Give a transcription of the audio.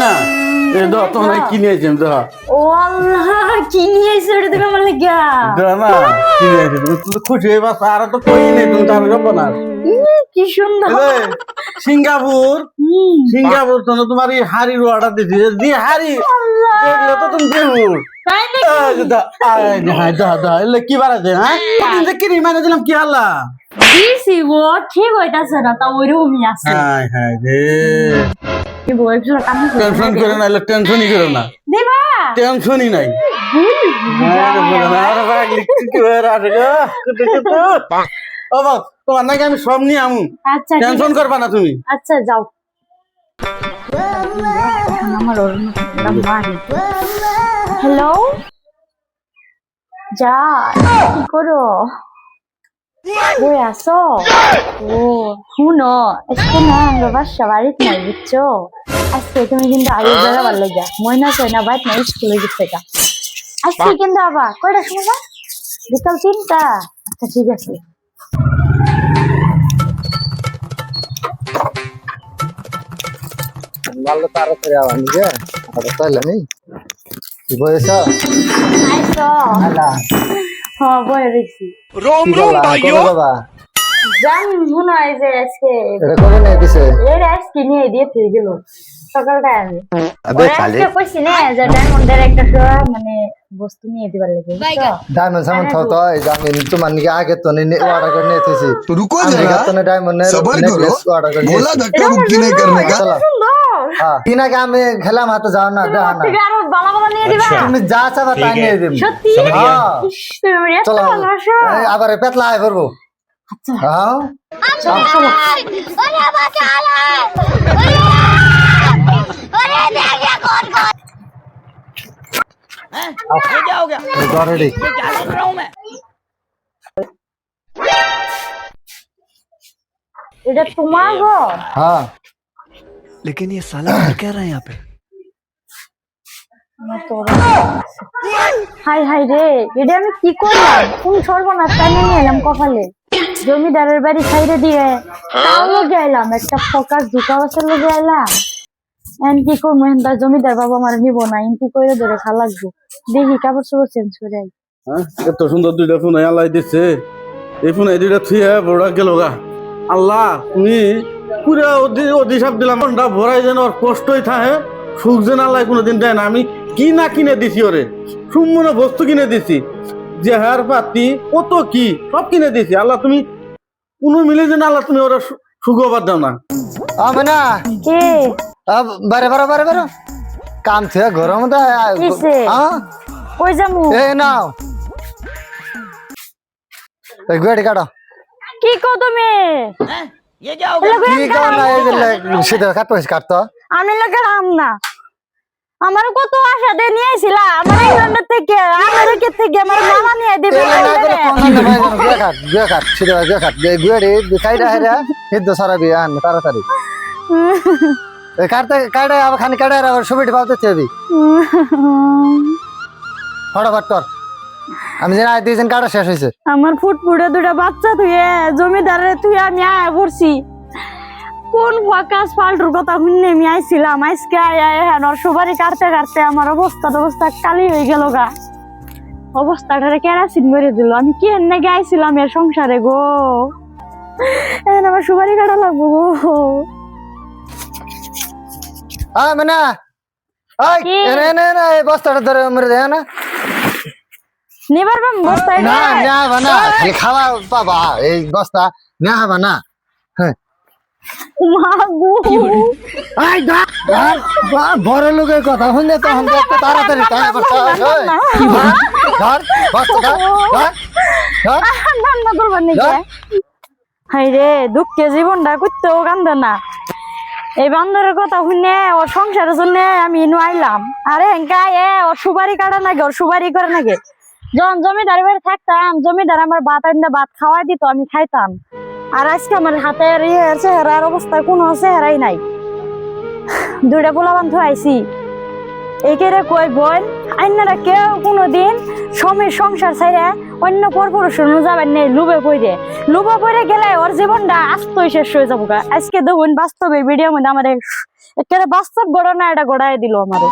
না তোমার কিনে আইছি ও আল্লাহ কি নিয়ে এসে ওটা তুমি আমার লাগিয়া না কিনে আইছি তুমি তো খুশি হয়ে বাস আর তো কই নেই তুমি তার গপ না কি সুন্দর সিঙ্গাপুর তো তোমার এই হাড়ির অর্ডার দিছি দি হাড়ি দেখলে তো তুমি দেবুর কি বাড়াছে হ্যাঁ কি রিমাইন্ডার দিলাম কি হাল্লা দিছি গো ঠিক হইতাছে না তা ওইরকমই আছে হ্যাঁ রে কি বলছো টেনশন করে না টেনশনই করো না দেবা টেনশনই নাই তোমার নাকি আমি সব নিয়ে আমু আচ্ছা টেনশন করবা না তুমি আচ্ছা যাও হ্যালো যা কি করো বই আসো ও শুনো আজকে না আমরা বাসা বাড়িতে নাই বুঝছো আজকে তুমি কিন্তু আগে বেড়াবার লেগে ময়না কয়না বাইত না স্কুলে গেছে গা আজকে কিন্তু আবার কয়টা সময় বিকাল 3টা আচ্ছা ঠিক আছে ভালো তাড়াতাড়ি আওয়া নিজে কথা কইলাম কি বয়স আইসো আলা হ্যাঁ বই রইছি रोम रोम भाइयों बाबा জান মনে হয় যে আজকে এটা কবে নিয়ে দিছে এর আজকে নিয়ে দিয়ে ফিরে গেল সকালটা আমি আবে খালি আজকে কইছি না যে ডায়মন্ডের একটা মানে বস্তু নিয়ে দিবার লাগে বুঝছো डायमंड सामान थाव तो जामिन तुम्हारे निके आगे तो नहीं ऑर्डर करने थे सी तो रुको जरा तो ने डायमंड ने सबर करो नेकलेस ऑर्डर करने बोला धक्का मुक्की नहीं करने का चलो हां तीना के हम खेला मत जाओ ना डहाना ঠিক আরো বালা বালা নিয়ে দিবা तुम जा सा बता नहीं दे সত্যি हां তুমি এত चलो ভালোবাসো আবার পেতলা আয় করবো আচ্ছা हां চলো চলো ওরে বাঁচালে ওরে দেখে কোন কোন ये क्या हो गया रेडी ये क्या कर रहा हूं मैं এটা তোমার ঘর हां लेकिन ये साला कर क्या रहा है यहाँ पे হাই হাই রে এটা আমি কি করলাম কোন সর্বনাশ টাইমে নিয়ে এলাম কপালে জমিদারের বাড়ি ছাইরে দিয়ে তাও লগে এলাম একটা ফকাস দুকাবাসের লগে এলাম এন কি করবো তার জমিদার বাবা আমার নিব না ইনকি করে ধরে খা লাগবো দেখি কাপড় চোপড় চেঞ্জ করে আই হ্যাঁ এত সুন্দর দুইটা ফোন আল্লাহ দিচ্ছে এই ফোন এই দুইটা থুয়ে বড়া গেল গা আল্লাহ তুমি পুরা অধিশাপ দিলাম মনটা ভরাই যেন ওর কষ্টই থাকে সুখ যেন আল্লাহ কোনোদিন দেয় না আমি কি না কিনে দিছি ওরে সম্পূর্ণ বস্তু কিনে দিছি যে হার পাতি কত কি সব কিনে দিছি আল্লাহ তুমি কোনো মিলে যেন আল্লাহ তুমি ওরা সুখবর দাও না আমনা কে अब बारे बारे बारे बारे काम थे घर में तो কিসে हां কই যামু ए नाउ एक गाड़ी काटो কি কও তুমি ये क्या हो ठीक है ना ये सीधा काट पैसे काटतो আমি লাগে রাম না আমার কত আশা দিয়ে নিয়ে আইছিলা আমার ইংল্যান্ড থেকে আমেরিকা থেকে আমার মামা নিয়ে দিবে गे काट सीधा गे काट गाड़ी दिखाई रहा है ये दो सारा भी आन तारातारी काटते काटे अब खाने काटे और सुबिट पाते थे अभी फटाफट कर আমি যেন আই দুইজন কাটা শেষ হইছে আমার ফুটফুটে দুটা বাচ্চা তুই জমিদারে তুই আমি আয়া করছি কোন ফকাস ফালটুর কথা শুনে আমি আইছিলাম আজকে হ্যাঁ সবারই কাটতে কাটতে আমার অবস্থা কালি হয়ে গেল গা অবস্থাটারে কেরাসিন মেরে দিল আমি কি এনে গাইছিলাম এর সংসারে গো এখন আমার সবারই কাটা লাগবো গো মানে ওই এনে নে না এই বস্তাটা ধরে মেরে দে না নিবার বস্তায় না না বানা খালি খাওয়া বাবা এই বস্তা না বানা হ্যাঁ মা গো আই দা বড় লোকের কথা শুনলে তো हम তো তাড়াতাড়ি টাকা পয়সা ধর বস্তা ধর রান্না করবার নাকি হাই রে দুঃখে জীবনটা করতেও কান্দে না এই বান্দরের কথা শুনে ওর সংসারের জন্য আমি ইনু আইলাম আরে হেঙ্কা ওর সুপারি কাটা নাকি ওর সুপারি করে নাকি যখন জমিদার বাড়ি থাকতাম জমিদার আমার ভাত আনতে ভাত খাওয়াই দিত আমি খাইতাম আর আজকে আমার হাতের চেহারার অবস্থা কোনো চেহারাই নাই দুইটা পোলা বান্ধ আইছি এইকেরে কই বোন আইনারা কেউ কোনোদিন সময় সংসার ছাইরা অন্য পরপুরুষের যাবেন নেই লুবে পড়ে গেলে ওর জীবনটা আস্তই শেষ হয়ে যাবো গা। আজকে দেখুন বাস্তবের ভিডিওর মধ্যে আমার একটা বাস্তব ঘটনা এটা গড়াই দিল আমারে।